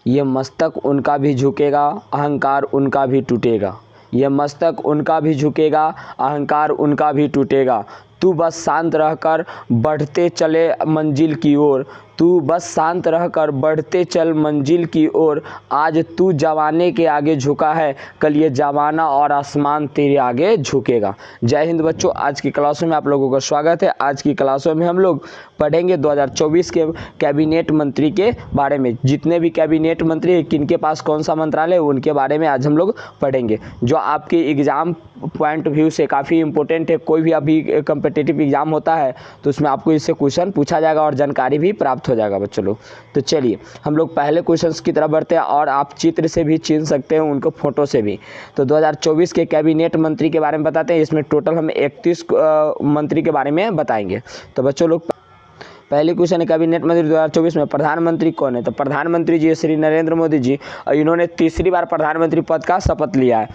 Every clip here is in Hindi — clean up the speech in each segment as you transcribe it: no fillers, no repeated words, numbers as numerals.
ये मस्तक उनका भी झुकेगा, अहंकार उनका भी टूटेगा। ये मस्तक उनका भी झुकेगा, अहंकार उनका भी टूटेगा। तू बस शांत रहकर बढ़ते चले मंजिल की ओर, तू बस शांत रहकर बढ़ते चल मंजिल की ओर। आज तू जमाने के आगे झुका है, कल ये जमाना और आसमान तेरे आगे झुकेगा। जय हिंद बच्चों, आज की क्लासों में आप लोगों का स्वागत है। आज की क्लासों में हम लोग पढ़ेंगे 2024 के कैबिनेट मंत्री के बारे में। जितने भी कैबिनेट मंत्री हैं, किनके पास कौन सा मंत्रालय है, उनके बारे में आज हम लोग पढ़ेंगे, जो आपके एग्ज़ाम पॉइंट ऑफ व्यू से काफ़ी इंपॉर्टेंट है। कोई भी अभी कम्पिटिटिव एग्जाम होता है तो उसमें आपको इससे क्वेश्चन पूछा जाएगा और जानकारी भी प्राप्त हो जाएगा बच्चों लोग। तो चलिए हम लोग पहले क्वेश्चंस की तरफ बढ़ते हैं, और आप चित्र से भी चिन्ह सकते हैं, उनको फोटो से भी। तो 2024 के कैबिनेट मंत्री के बारे में बताते हैं। इसमें टोटल हम 31 मंत्री के बारे में बताएंगे। तो बच्चों लोग पहले क्वेश्चन है, कैबिनेट मंत्री 2024 में प्रधानमंत्री कौन है? तो प्रधानमंत्री जी श्री नरेंद्र मोदी जी, और इन्होंने तीसरी बार प्रधानमंत्री पद का शपथ लिया है,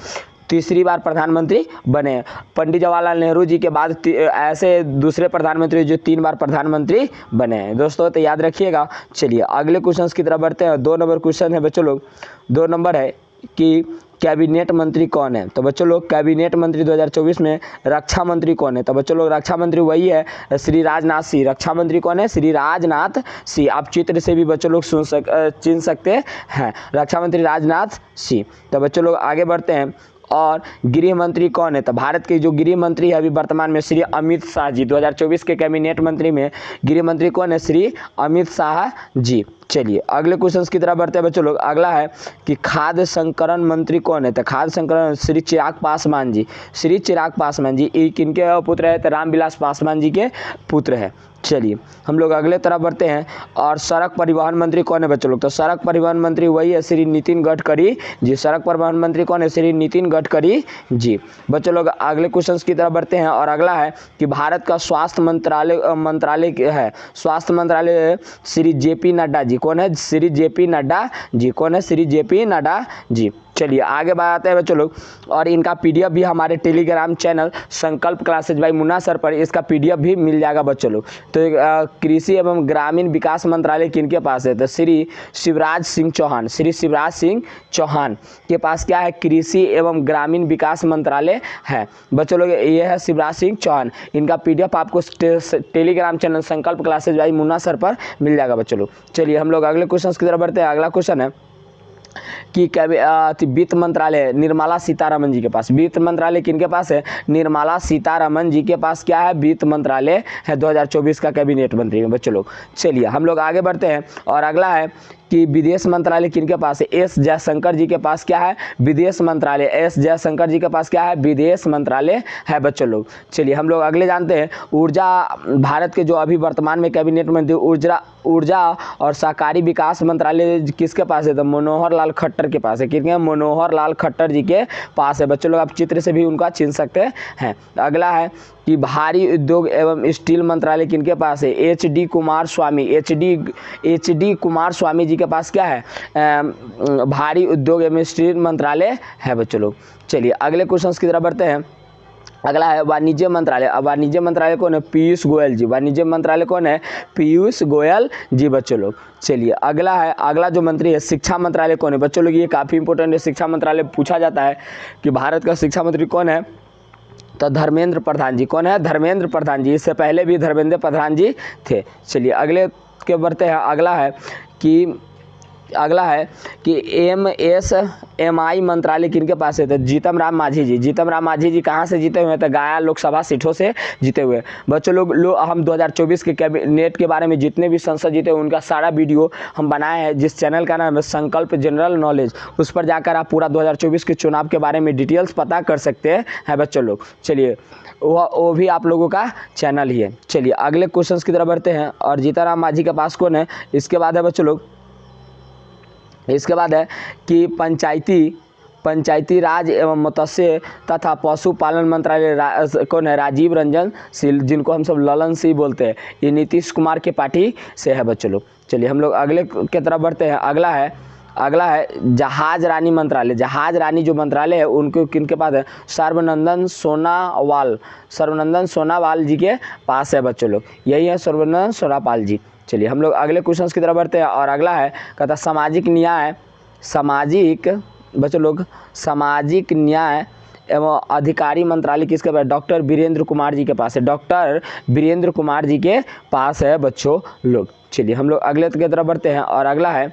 तीसरी बार प्रधानमंत्री बने। पंडित जवाहरलाल नेहरू जी के बाद ऐसे दूसरे प्रधानमंत्री जो 3 बार प्रधानमंत्री बने हैं दोस्तों, तो याद रखिएगा। चलिए अगले क्वेश्चन की तरफ बढ़ते हैं। 2 नंबर क्वेश्चन है बच्चों लोग, 2 नंबर है कि कैबिनेट मंत्री कौन है? तो बच्चों लोग कैबिनेट मंत्री 2024 में रक्षा मंत्री कौन है? तो बच्चों लोग रक्षा मंत्री वही है, श्री राजनाथ सिंह। रक्षा मंत्री कौन है? श्री राजनाथ सिंह। आप चित्र से भी बच्चों लोग चिन्ह सकते हैं, रक्षा मंत्री राजनाथ सिंह। तो बच्चों लोग आगे बढ़ते हैं। और गृह मंत्री कौन है? तो भारत के जो गृह मंत्री है अभी वर्तमान में श्री अमित शाह जी। 2024 के कैबिनेट मंत्री में गृह मंत्री कौन है? श्री अमित शाह जी। चलिए अगले क्वेश्चन की तरफ बढ़ते हैं बच्चों लोग। अगला है कि खाद्य संकरण मंत्री कौन है? तो खाद्य संकरण श्री चिराग पासवान जी। श्री चिराग पासवान जी किनके पुत्र है? तो रामविलास पासवान जी के पुत्र है। चलिए हम लोग अगले तरफ बढ़ते हैं। और सड़क परिवहन मंत्री कौन है बच्चों लोग? तो सड़क परिवहन मंत्री वही है, श्री नितिन गडकरी जी। सड़क परिवहन मंत्री कौन है? श्री नितिन गडकरी जी। बच्चों लोग अगले क्वेश्चन की तरफ बढ़ते हैं। और अगला है कि भारत का स्वास्थ्य मंत्रालय है, स्वास्थ्य मंत्रालय श्री जेपी नड्डा जी। कौन है? श्री जेपी नड्डा जी। कौन है? श्री जेपी नड्डा जी। चलिए आगे बढ़ाते हैं बच्चों लोग। और इनका पीडीएफ भी हमारे टेलीग्राम चैनल संकल्प क्लासेज बाय मुन्ना सर पर इसका पीडीएफ भी मिल जाएगा बच्चों लोग। तो कृषि एवं ग्रामीण विकास मंत्रालय किनके पास है? तो श्री शिवराज सिंह चौहान। श्री शिवराज सिंह चौहान के पास क्या है? कृषि एवं ग्रामीण विकास मंत्रालय है बच्चों लोग। ये है शिवराज सिंह चौहान। इनका पीडीएफ आपको टेलीग्राम चैनल संकल्प क्लासेज बाय मुन्ना सर पर मिल जाएगा बच्चों लोग। चलिए हम लोग अगले क्वेश्चन की तरफ बढ़ते हैं। अगला क्वेश्चन है कि वित्त मंत्रालय निर्मला सीतारमन जी के पास। वित्त मंत्रालय किनके पास है? निर्मला सीतारमन जी के पास क्या है? वित्त मंत्रालय है 2024 का कैबिनेट मंत्री में बच्चों लोग। चलिए हम लोग आगे बढ़ते हैं। और अगला है कि विदेश मंत्रालय किनके पास है? एस जयशंकर जी के पास क्या है? विदेश मंत्रालय। एस जयशंकर जी के पास क्या है? विदेश मंत्रालय है बच्चों लोग। चलिए हम लोग अगले जानते हैं। ऊर्जा, भारत के जो अभी वर्तमान में कैबिनेट मंत्री ऊर्जा और सहकारी विकास मंत्रालय किसके पास है? तो मनोहर लाल खट्टर के पास है। किनके? मनोहर लाल खट्टर जी के पास है बच्चों लोग। आप चित्र से भी उनका चिन्ह सकते हैं। अगला है कि भारी उद्योग एवं स्टील मंत्रालय किनके पास है? एच डी कुमार स्वामी जी के पास क्या है? भारी उद्योग एवं स्टील मंत्रालय है बच्चों लोग। चलिए अगले क्वेश्चन की तरफ बढ़ते हैं। अगला है वाणिज्य मंत्रालय। अब वाणिज्य मंत्रालय कौन है? पीयूष गोयल जी। वाणिज्य मंत्रालय कौन है? पीयूष गोयल जी बच्चों लोग। चलिए अगला है, अगला जो मंत्री है शिक्षा मंत्रालय कौन है बच्चों लोग? ये काफ़ी इंपॉर्टेंट है, शिक्षा मंत्रालय पूछा जाता है कि भारत का शिक्षा मंत्री कौन है? तो धर्मेंद्र प्रधान जी। कौन है? धर्मेंद्र प्रधान जी। इससे पहले भी धर्मेंद्र प्रधान जी थे। चलिए अगले के बढ़ते हैं। अगला है कि MSMI मंत्रालय किनके पास है? तो जीतन राम मांझी जी। जीतन राम मांझी जी कहाँ से जीते हुए हैं? तो गया लोकसभा सीटों से जीते हुए बच्चों लोग। हम 2024 के कैबिनेट के बारे में जितने भी संसद जीते हैं उनका सारा वीडियो हम बनाए हैं, जिस चैनल का नाम है संकल्प जनरल नॉलेज। उस पर जाकर आप पूरा 2024 के चुनाव के बारे में डिटेल्स पता कर सकते हैं बच्चों लोग। चलिए वो भी आप लोगों का चैनल ही है। चलिए अगले क्वेश्चन की तरफ बढ़ते हैं। और जीतन राम मांझी के पास कौन है? इसके बाद है बच्चों लोग, इसके बाद है कि पंचायती राज एवं मत्स्य तथा पशुपालन मंत्रालय कौन है? राजीव रंजन सिंह, जिनको हम सब ललन सिंह बोलते हैं। ये नीतीश कुमार के पार्टी से है बच्चों लोग। चलिए हम लोग अगले की तरफ बढ़ते हैं। अगला है जहाज रानी मंत्रालय। जहाज रानी जो मंत्रालय है उनको किनके पास है? सर्बानंद सोनोवाल जी के पास है बच्चों लोग। यही है सर्बानंद सोनोवाल जी। चलिए हम लोग अगले क्वेश्चन की तरफ बढ़ते हैं और अगला है कहता सामाजिक न्याय सामाजिक न्याय एवं अधिकारी मंत्रालय किसके पास? डॉक्टर वीरेंद्र कुमार जी के पास है। डॉक्टर वीरेंद्र कुमार जी के पास है बच्चों लोग। चलिए हम लोग अगले की तरफ बढ़ते हैं और अगला है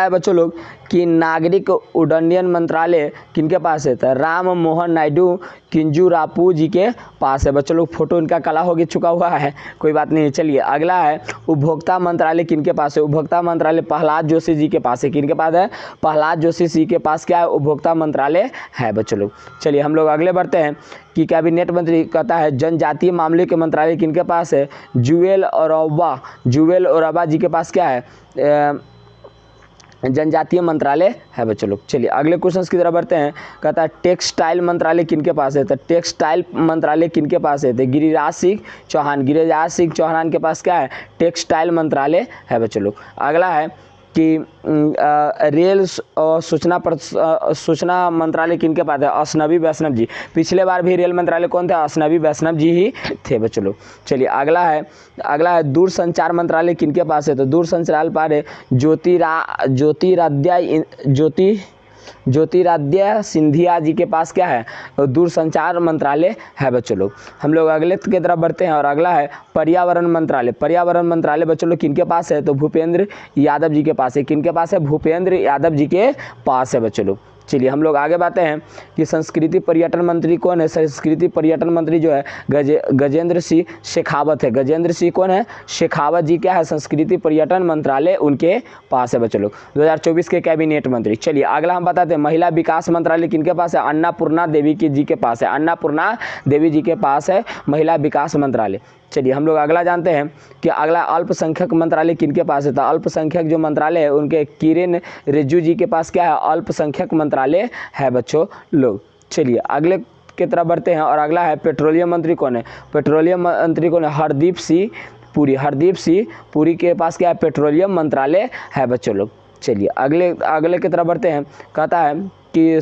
बच्चों लोग कि नागरिक उड्डयन मंत्रालय किनके पास है? तो राम मोहन नायडू किंजूरापू जी के पास है बच्चों लोग। फोटो इनका काला हो गया चुका हुआ है, कोई बात नहीं। चलिए अगला है उपभोक्ता मंत्रालय किनके पास है? उपभोक्ता मंत्रालय प्रहलाद जोशी जी के पास है। किनके पास है? प्रहलाद जोशी जी के पास क्या है? उपभोक्ता मंत्रालय है बच्चों लोग। चलिए हम लोग अगले बढ़ते हैं कि कैबिनेट मंत्री कहता है जनजातीय मामले के मंत्रालय किनके पास है? जुएल ओराबा जी के पास क्या है? जनजातीय मंत्रालय है बच्चों लोग। चलिए अगले क्वेश्चन की तरफ बढ़ते हैं। कहता है टेक्सटाइल मंत्रालय किनके पास है? तो टेक्सटाइल मंत्रालय किनके पास है? तो गिरिराज सिंह चौहान के पास क्या है? टेक्सटाइल मंत्रालय है बच्चों लोग। अगला है कि रेल सूचना मंत्रालय किनके पास है? अश्विनी वैष्णव जी। पिछले बार भी रेल मंत्रालय कौन थे? अश्विनी वैष्णव जी ही थे बच्चों लोग। चलिए अगला है दूरसंचार मंत्रालय किनके पास है? तो दूरसंचार पर है ज्योतिरादित्य सिंधिया जी के पास क्या है? दूरसंचार मंत्रालय है बच्चों लोग। हम लोग अगले की तरफ बढ़ते हैं और अगला है पर्यावरण मंत्रालय बच्चों लोग किनके पास है? तो भूपेंद्र यादव जी के पास है। किनके पास है? भूपेंद्र यादव जी के पास है बच्चों लोग। चलिए हम लोग आगे बढ़ते हैं कि संस्कृति पर्यटन मंत्री कौन है? संस्कृति पर्यटन मंत्री जो है गजेंद्र सिंह शेखावत है। गजेंद्र सिंह कौन है? शेखावत जी क्या है? संस्कृति पर्यटन मंत्रालय उनके पास है बच्चों लोग। 2024 के कैबिनेट मंत्री। चलिए अगला हम बताते हैं महिला विकास मंत्रालय किनके पास है? अन्नपूर्णा देवी जी के पास है। अन्नपूर्णा देवी जी के पास है महिला विकास मंत्रालय। चलिए हम लोग अगला जानते हैं कि अगला अल्पसंख्यक मंत्रालय किनके पास है? तो अल्पसंख्यक जो मंत्रालय है उनके किरेन रिजिजू जी के पास क्या है? अल्पसंख्यक मंत्रालय है बच्चों लोग। चलिए अगले की तरफ बढ़ते हैं और अगला है पेट्रोलियम मंत्री कौन है? पेट्रोलियम मंत्री कौन है? हरदीप सिंह पुरी के पास क्या है? पेट्रोलियम मंत्रालय है बच्चों लोग। चलिए अगले की तरफ बढ़ते हैं। कहता है कि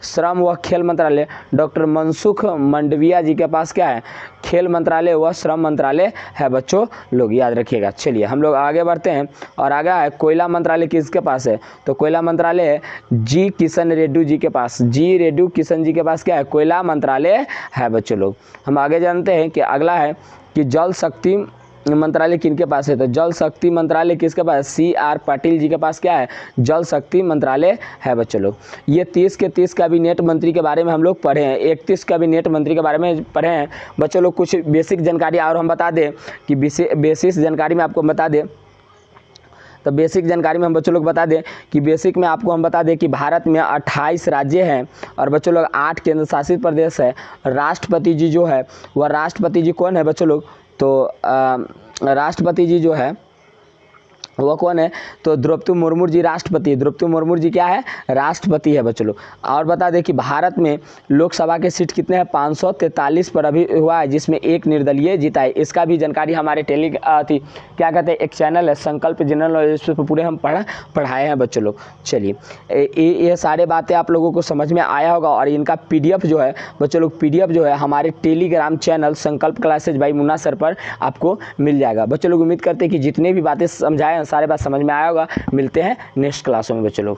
श्रम व खेल मंत्रालय डॉक्टर मनसुख मंडविया जी के पास क्या है? खेल मंत्रालय व श्रम मंत्रालय है बच्चों लोग, याद रखिएगा। चलिए हम लोग आगे बढ़ते हैं और आगे है कोयला मंत्रालय किसके पास है? तो कोयला मंत्रालय है जी किशन रेड्डी जी के पास। किशन जी के पास क्या है? कोयला मंत्रालय है बच्चों लोग। हम आगे जानते हैं कि अगला है कि जल शक्ति मंत्रालय किनके पास है? तो जल शक्ति मंत्रालय किसके पास? CR पाटिल जी के पास क्या है? जल शक्ति मंत्रालय है बच्चों लोग। ये 30 के 30 कैबिनेट मंत्री के बारे में हम लोग पढ़े हैं। 31 कैबिनेट मंत्री के बारे में पढ़े हैं बच्चों लोग। कुछ बेसिक जानकारी और हम बता दें कि बेसिक जानकारी में आपको बता दें तो बेसिक जानकारी में हम बच्चों लोग बता दें कि बेसिक में आपको हम बता दें कि भारत में 28 राज्य हैं और बच्चों लोग 8 केंद्र शासित प्रदेश है। राष्ट्रपति जी जो है वह राष्ट्रपति जी कौन है बच्चों लोग? तो राष्ट्रपति जी जो है वह कौन है? तो द्रौपदी मुर्मू जी राष्ट्रपति। द्रौपदी मुर्मू जी क्या है? राष्ट्रपति है बच्चों लोग। और बता दें कि भारत में लोकसभा के सीट कितने हैं? 543 पर अभी हुआ है, जिसमें एक निर्दलीय जीता है। इसका भी जानकारी हमारे क्या कहते हैं एक चैनल है संकल्प जनरल नॉलेज, इस पर पूरे हम पढ़ाए हैं बच्चों लोग। चलिए ये सारे बातें आप लोगों को समझ में आया होगा और इनका PDF जो है बच्चों लोग PDF जो है हमारे टेलीग्राम चैनल संकल्प क्लासेज बाई मुन्ना सर पर आपको मिल जाएगा। बच्चों लोग उम्मीद करते हैं कि जितने भी बातें समझाए सारे बात समझ में आया होगा। मिलते हैं नेक्स्ट क्लासों में बच्चों लोग।